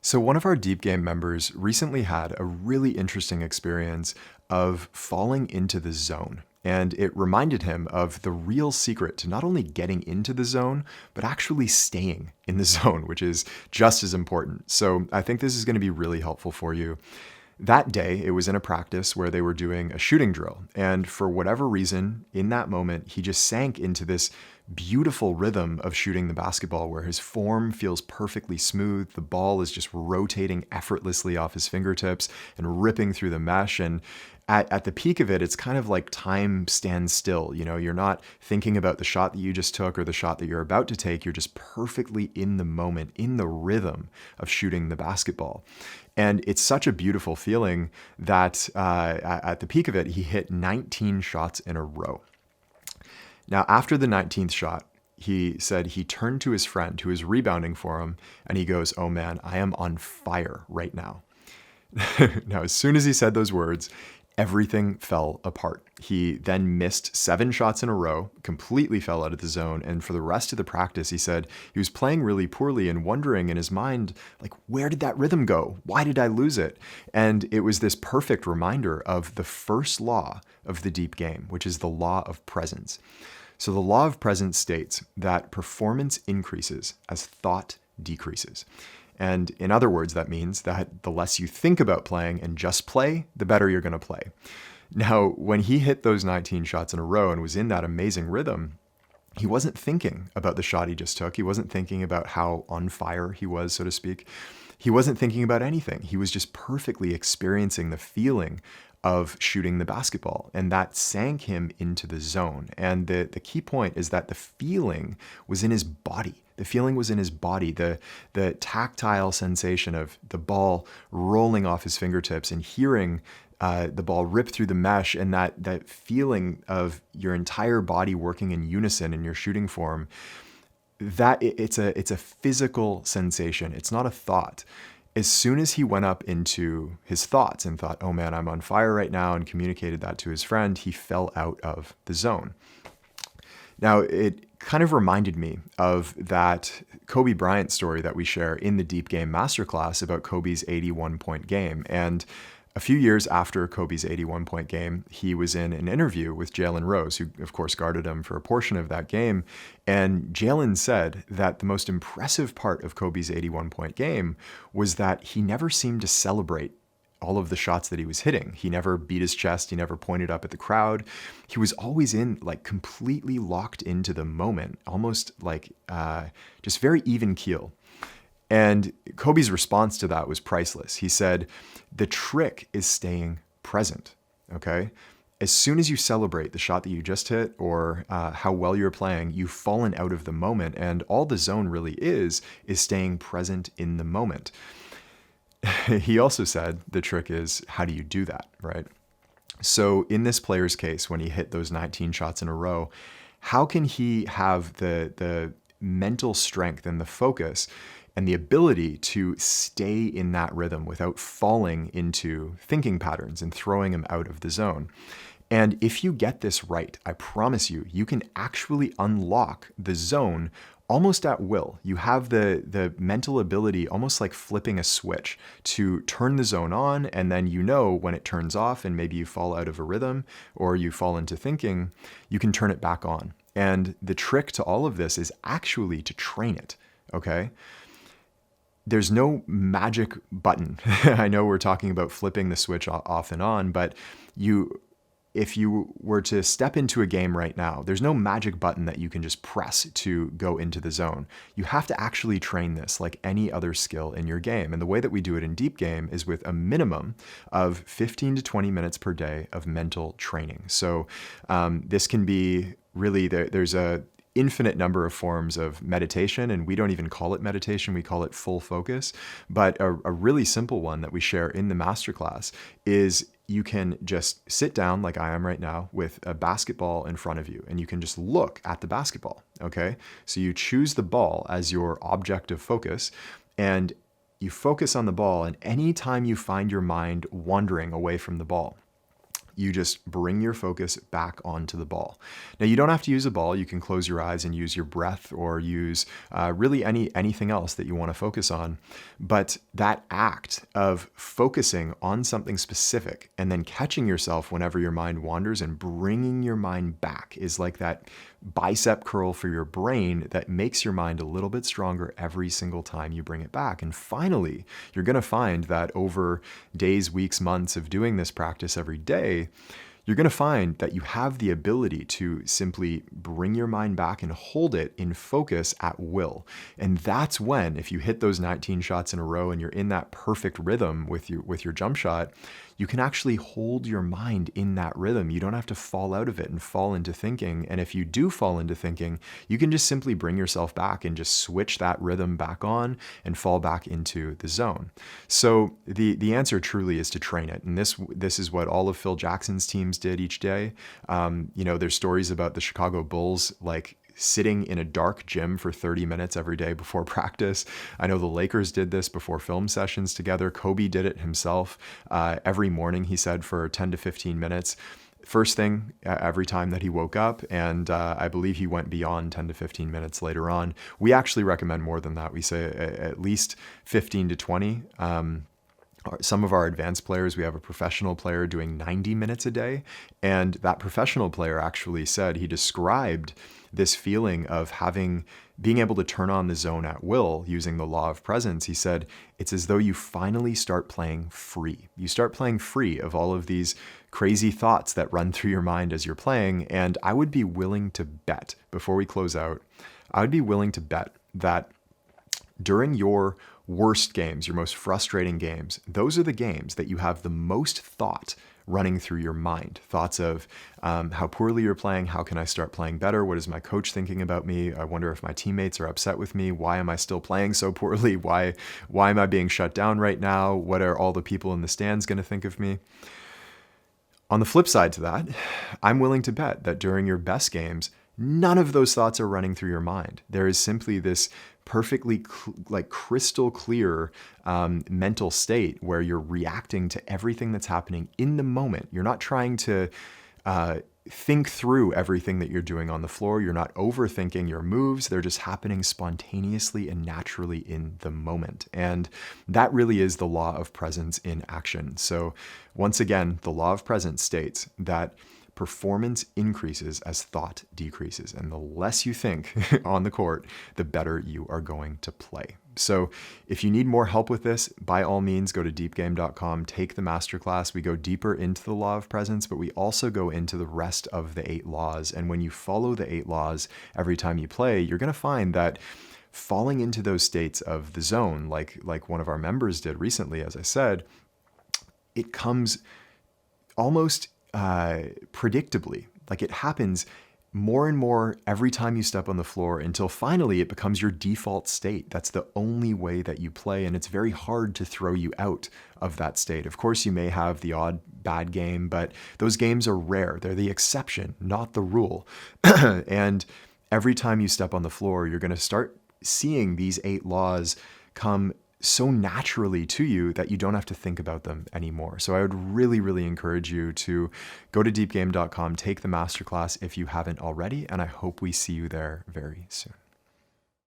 So, one of our Deep Game members recently had a really interesting experience of falling into the zone. And it reminded him of the real secret to not only getting into the zone, but actually staying in the zone, which is just as important. So, I think this is going to be really helpful for you. That day, it was in a practice where they were doing a shooting drill. And for whatever reason, in that moment, he just sank into this beautiful rhythm of shooting the basketball where his form feels perfectly smooth. The ball is just rotating effortlessly off his fingertips and ripping through the mesh. And at the peak of it, it's kind of like time stands still. You know, you're not thinking about the shot that you just took or the shot that you're about to take. You're just perfectly in the moment, in the rhythm of shooting the basketball. And it's such a beautiful feeling that at the peak of it, he hit 19 shots in a row. Now, after the 19th shot, he said he turned to his friend who was rebounding for him and he goes, "Oh man, I am on fire right now." Now, as soon as he said those words, everything fell apart. He then missed 7 shots in a row, completely fell out of the zone. And for the rest of the practice, he said he was playing really poorly and wondering in his mind, like, where did that rhythm go? Why did I lose it? And it was this perfect reminder of the first law of the deep game, which is the law of presence. So the law of presence states that performance increases as thought decreases. And in other words, that means that the less you think about playing and just play, the better you're going to play. Now, when he hit those 19 shots in a row and was in that amazing rhythm, he wasn't thinking about the shot he just took. He wasn't thinking about how on fire he was, so to speak. He wasn't thinking about anything. He was just perfectly experiencing the feeling of shooting the basketball, and that sank him into the zone. And the key point is that the feeling was in his body. The feeling was in his body, the tactile sensation of the ball rolling off his fingertips and hearing the ball rip through the mesh, and that feeling of your entire body working in unison in your shooting form. That it's a physical sensation. It's not a thought. As soon as he went up into his thoughts and thought, "Oh man, I'm on fire right now," and communicated that to his friend, he fell out of the zone. Now, it kind of reminded me of that Kobe Bryant story that we share in the Deep Game Masterclass about Kobe's 81-point game. And a few years after Kobe's 81-point game, he was in an interview with Jalen Rose, who, of course, guarded him for a portion of that game. And Jalen said that the most impressive part of Kobe's 81-point game was that he never seemed to celebrate all of the shots that he was hitting. He never beat his chest. He never pointed up at the crowd. He was always completely locked into the moment, almost like just very even keel. And Kobe's response to that was priceless. He said, "The trick is staying present, okay? As soon as you celebrate the shot that you just hit or how well you're playing, you've fallen out of the moment. And all the zone really is staying present in the moment." He also said the trick is, how do you do that, right? So in this player's case, when he hit those 19 shots in a row, how can he have the mental strength and the focus and the ability to stay in that rhythm without falling into thinking patterns and throwing him out of the zone? And if you get this right, I promise you, you can actually unlock the zone almost at will. You have the mental ability, almost like flipping a switch, to turn the zone on, and then you know when it turns off and maybe you fall out of a rhythm or you fall into thinking, you can turn it back on. And the trick to all of this is actually to train it, okay? There's no magic button. I know we're talking about flipping the switch off and on, but if you were to step into a game right now, there's no magic button that you can just press to go into the zone. You have to actually train this like any other skill in your game. And the way that we do it in Deep Game is with a minimum of 15 to 20 minutes per day of mental training. So this can be really, there's a infinite number of forms of meditation, and we don't even call it meditation, we call it full focus. But a really simple one that we share in the masterclass is you can just sit down like I am right now with a basketball in front of you, and you can just look at the basketball, okay? So you choose the ball as your object of focus, and you focus on the ball, and anytime you find your mind wandering away from the ball, You just bring your focus back onto the ball. Now, you don't have to use a ball. You can close your eyes and use your breath, or use really anything else that you want to focus on. But that act of focusing on something specific and then catching yourself whenever your mind wanders and bringing your mind back is like that bicep curl for your brain that makes your mind a little bit stronger every single time you bring it back. And finally, you're going to find that over days, weeks, months of doing this practice every day, you're going to find that you have the ability to simply bring your mind back and hold it in focus at will. And that's when, if you hit those 19 shots in a row and you're in that perfect rhythm with your jump shot, you can actually hold your mind in that rhythm. You don't have to fall out of it and fall into thinking. And if you do fall into thinking, you can just simply bring yourself back and just switch that rhythm back on and fall back into the zone. So the answer truly is to train it. And this is what all of Phil Jackson's teams did each day. There's stories about the Chicago Bulls, like sitting in a dark gym for 30 minutes every day before practice. I know the Lakers did this before film sessions together. Kobe did it himself every morning, he said, for 10 to 15 minutes. First thing every time that he woke up, and I believe he went beyond 10 to 15 minutes later on. We actually recommend more than that. We say at least 15 to 20. Some of our advanced players, we have a professional player doing 90 minutes a day. And that professional player actually said, he described this feeling of being able to turn on the zone at will using the law of presence. He said, it's as though you finally start playing free. You start playing free of all of these crazy thoughts that run through your mind as you're playing. And I would be willing to bet, before we close out, I would be willing to bet that during your worst games, your most frustrating games, those are the games that you have the most thought running through your mind. Thoughts of how poorly you're playing. How can I start playing better? What is my coach thinking about me? I wonder if my teammates are upset with me. Why am I still playing so poorly? Why am I being shut down right now? What are all the people in the stands going to think of me? On the flip side to that, I'm willing to bet that during your best games, none of those thoughts are running through your mind. There is simply this perfectly crystal clear mental state where you're reacting to everything that's happening in the moment. You're not trying to think through everything that you're doing on the floor. You're not overthinking your moves. They're just happening spontaneously and naturally in the moment. And that really is the law of presence in action. So once again, the law of presence states that performance increases as thought decreases. And the less you think on the court, the better you are going to play. So if you need more help with this, by all means, go to deepgame.com, take the masterclass. We go deeper into the law of presence, but we also go into the rest of the 8 laws. And when you follow the 8 laws every time you play, you're going to find that falling into those states of the zone, like one of our members did recently, as I said, it comes almost predictably. Like it happens more and more every time you step on the floor until finally it becomes your default state. That's the only way that you play, and it's very hard to throw you out of that state. Of course, you may have the odd bad game, but those games are rare. They're the exception, not the rule. And every time you step on the floor, you're going to start seeing these 8 laws come so naturally to you that you don't have to think about them anymore. So I would really, really encourage you to go to deepgame.com, take the masterclass if you haven't already, and I hope we see you there very soon.